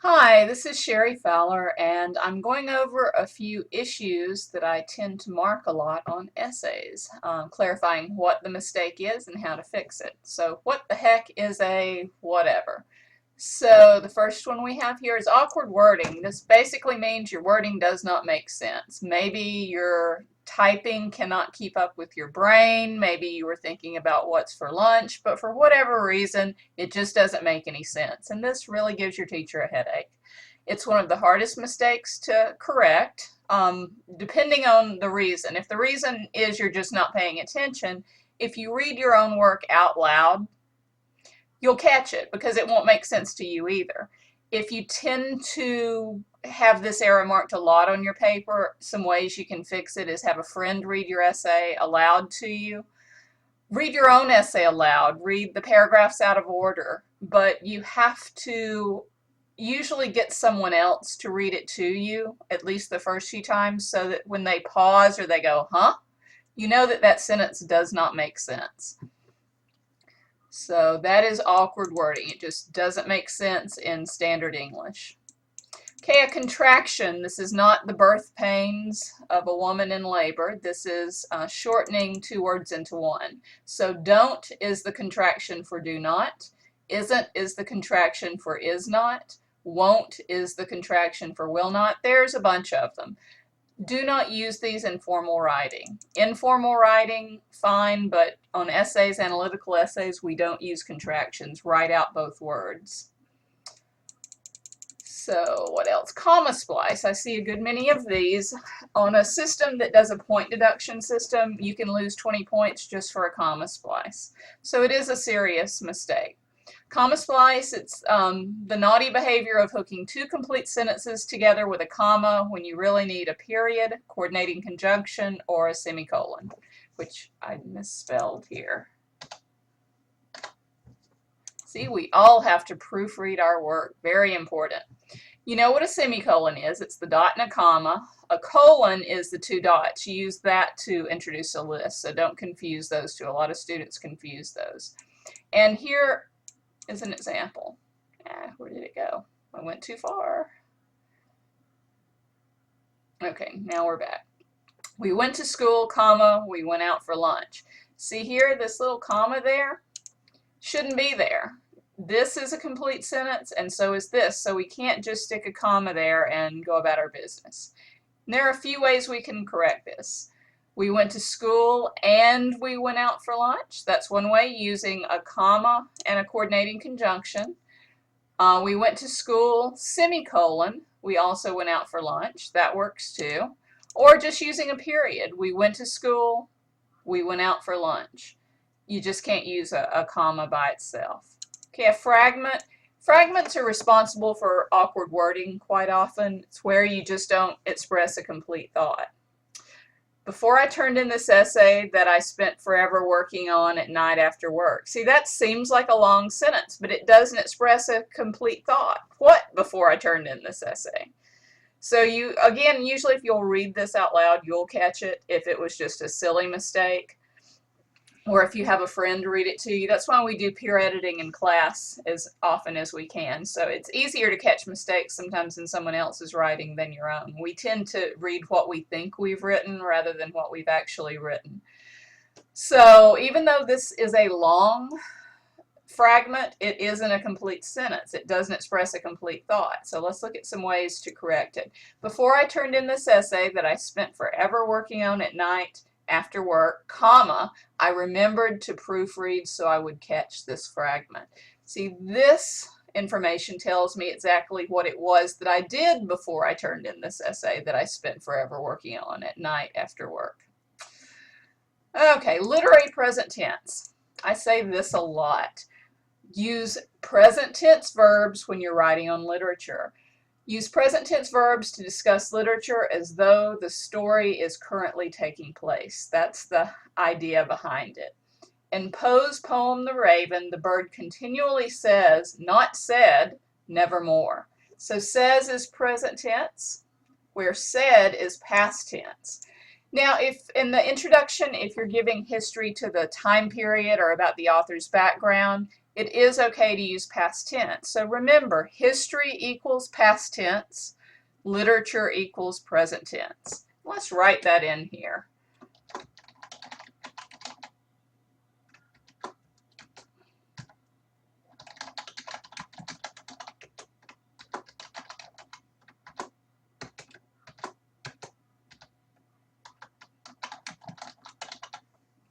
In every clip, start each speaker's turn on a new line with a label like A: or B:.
A: Hi, this is Sherry Fowler, and I'm going over a few issues that I tend to mark a lot on essays, clarifying what the mistake is and how to fix it. So, what the heck is a whatever? So, the first one we have here is awkward wording. This basically means your wording does not make sense. Maybe your typing cannot keep up with your brain. Maybe you were thinking about what's for lunch, but for whatever reason, it just doesn't make any sense. And this really gives your teacher a headache. It's one of the hardest mistakes to correct, depending on the reason. If the reason is you're just not paying attention, if you read your own work out loud, you'll catch it because it won't make sense to you either. If you tend to have this error marked a lot on your paper, some ways you can fix it is have a friend read your essay aloud to you. Read your own essay aloud. Read the paragraphs out of order, but you have to usually get someone else to read it to you, at least the first few times, so that when they pause or they go, huh? You know that that sentence does not make sense. So that is awkward wording. It just doesn't make sense in standard English. Okay, a contraction. This is not the birth pains of a woman in labor. This is shortening two words into one. So don't is the contraction for do not. Isn't is the contraction for is not. Won't is the contraction for will not. There's a bunch of them. Do not use these in formal writing. Informal writing, fine, but on essays, analytical essays, we don't use contractions. Write out both words. So what else? Comma splice. I see a good many of these. On a system that does a point deduction system, you can lose 20 points just for a comma splice. So it is a serious mistake. Comma splice, it's the naughty behavior of hooking two complete sentences together with a comma when you really need a period, coordinating conjunction, or a semicolon, which I misspelled here. See, we all have to proofread our work. Very important. You know what a semicolon is. It's the dot and a comma. A colon is the two dots. You use that to introduce a list, so don't confuse those two. A lot of students confuse those. And here is an example. Where did it go? I went too far. Okay, now we're back. We went to school, comma, we went out for lunch. See here, this little comma there shouldn't be there. This is a complete sentence, and so is this, so we can't just stick a comma there and go about our business. And there are a few ways we can correct this. We went to school and we went out for lunch. That's one way, using a comma and a coordinating conjunction. We went to school, semicolon. We also went out for lunch. That works too. Or just using a period. We went to school, we went out for lunch. You just can't use a comma by itself. Okay, a fragment. Fragments are responsible for awkward wording quite often. It's where you just don't express a complete thought. Before I turned in this essay that I spent forever working on at night after work. See, that seems like a long sentence, but it doesn't express a complete thought. What before I turned in this essay? So you, again, usually if you'll read this out loud, you'll catch it if it was just a silly mistake. Or if you have a friend read it to you. That's why we do peer editing in class as often as we can. So it's easier to catch mistakes sometimes in someone else's writing than your own. We tend to read what we think we've written rather than what we've actually written. So even though this is a long fragment, it isn't a complete sentence. It doesn't express a complete thought. So let's look at some ways to correct it. Before I turned in this essay that I spent forever working on at night after work, comma, I remembered to proofread so I would catch this fragment. See, this information tells me exactly what it was that I did before I turned in this essay that I spent forever working on at night after work. Okay, literary present tense. I say this a lot. Use present tense verbs when you're writing on literature. Use present tense verbs to discuss literature as though the story is currently taking place. That's the idea behind it. In Poe's poem, The Raven, the bird continually says, not said, nevermore. So says is present tense, where said is past tense. Now, if in the introduction, if you're giving history to the time period or about the author's background, it is okay to use past tense. So remember, history equals past tense, literature equals present tense. Let's write that in here.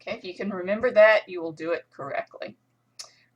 A: Okay, if you can remember that, you will do it correctly.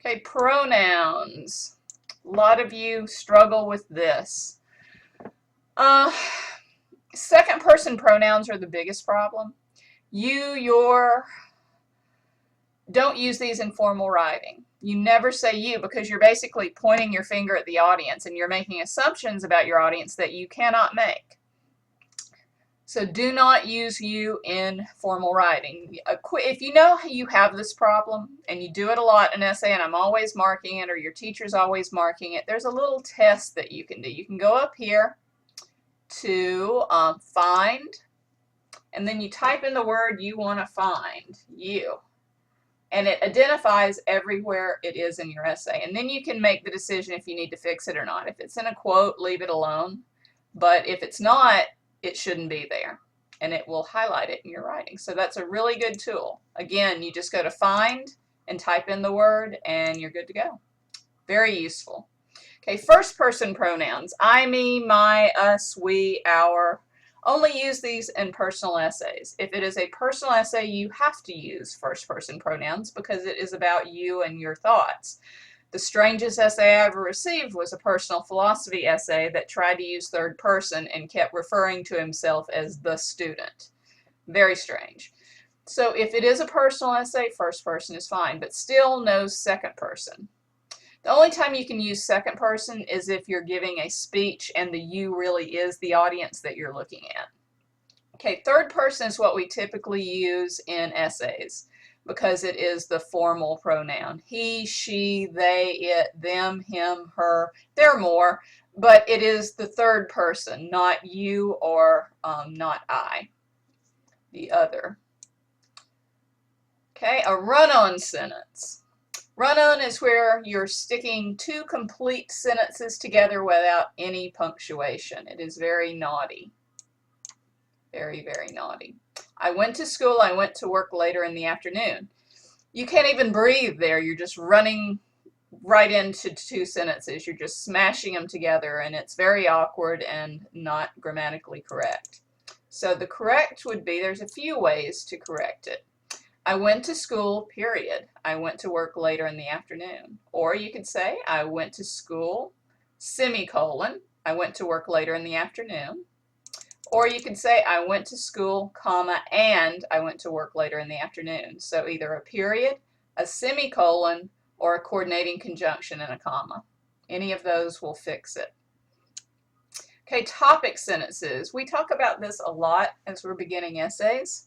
A: Okay, pronouns. A lot of you struggle with this. Second person pronouns are the biggest problem. You, your, don't use these in formal writing. You never say you because you're basically pointing your finger at the audience and you're making assumptions about your audience that you cannot make. So do not use you in formal writing. If you know you have this problem and you do it a lot in essay and I'm always marking it or your teacher's always marking it, there's a little test that you can do. You can go up here to find, and then you type in the word you want to find, you. And it identifies everywhere it is in your essay. And then you can make the decision if you need to fix it or not. If it's in a quote, leave it alone. But if it's not, it shouldn't be there. And it will highlight it in your writing. So that's a really good tool. Again, you just go to find and type in the word and you're good to go. Very useful. Okay, first person pronouns. I, me, my, us, we, our. Only use these in personal essays. If it is a personal essay, you have to use first person pronouns because it is about you and your thoughts. The strangest essay I ever received was a personal philosophy essay that tried to use third person and kept referring to himself as the student. Very strange. So if it is a personal essay, first person is fine, but still no second person. The only time you can use second person is if you're giving a speech and the you really is the audience that you're looking at. Okay, third person is what we typically use in essays because it is the formal pronoun. He, she, they, it, them, him, her. There are more, but it is the third person, not you or not I, the other. Okay, a run-on sentence. Run-on is where you're sticking two complete sentences together without any punctuation. It is very naughty. Very, very naughty. I went to school. I went to work later in the afternoon. You can't even breathe there. You're just running right into two sentences. You're just smashing them together, and it's very awkward and not grammatically correct. So the correct would be, there's a few ways to correct it. I went to school, period. I went to work later in the afternoon. Or you could say, I went to school, semicolon. I went to work later in the afternoon. Or you could say, I went to school, comma, and I went to work later in the afternoon. So either a period, a semicolon, or a coordinating conjunction and a comma. Any of those will fix it. Okay, topic sentences. We talk about this a lot as we're beginning essays.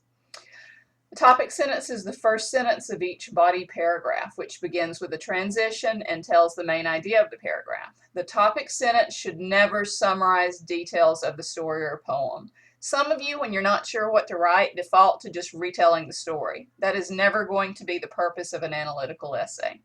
A: The topic sentence is the first sentence of each body paragraph, which begins with a transition and tells the main idea of the paragraph. The topic sentence should never summarize details of the story or poem. Some of you, when you're not sure what to write, default to just retelling the story. That is never going to be the purpose of an analytical essay.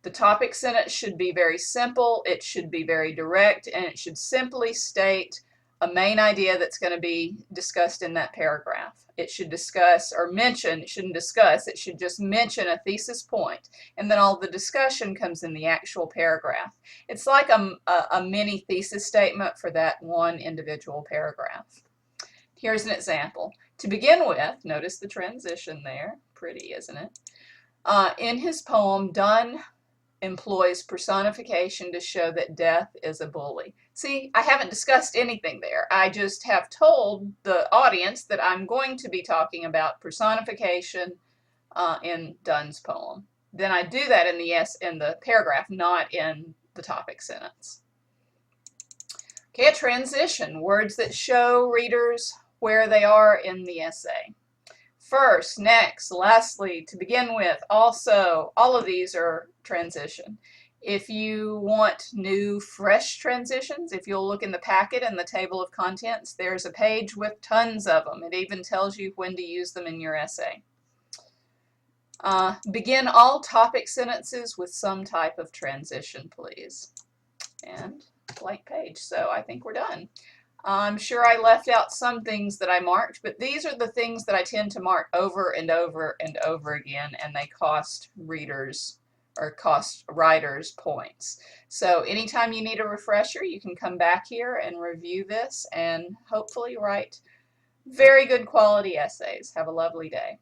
A: The topic sentence should be very simple, it should be very direct, and it should simply state a main idea that's going to be discussed in that paragraph. It should discuss or mention, it shouldn't discuss, it should just mention a thesis point, and then all the discussion comes in the actual paragraph. It's like a mini thesis statement for that one individual paragraph. Here's an example. To begin with, notice the transition there. Pretty, isn't it? In his poem, Donne employs personification to show that death is a bully. See, I haven't discussed anything there. I just have told the audience that I'm going to be talking about personification in Donne's poem. Then I do that in the paragraph, not in the topic sentence. Okay, a transition, words that show readers where they are in the essay. First, next, lastly, to begin with, also, all of these are transition. If you want new, fresh transitions, if you'll look in the packet and the table of contents, there's a page with tons of them. It even tells you when to use them in your essay. Begin all topic sentences with some type of transition, please. And blank page. So I think we're done. I'm sure I left out some things that I marked, but these are the things that I tend to mark over and over and over again, and they cost readers or cost writers points. So anytime you need a refresher, you can come back here and review this and hopefully write very good quality essays. Have a lovely day.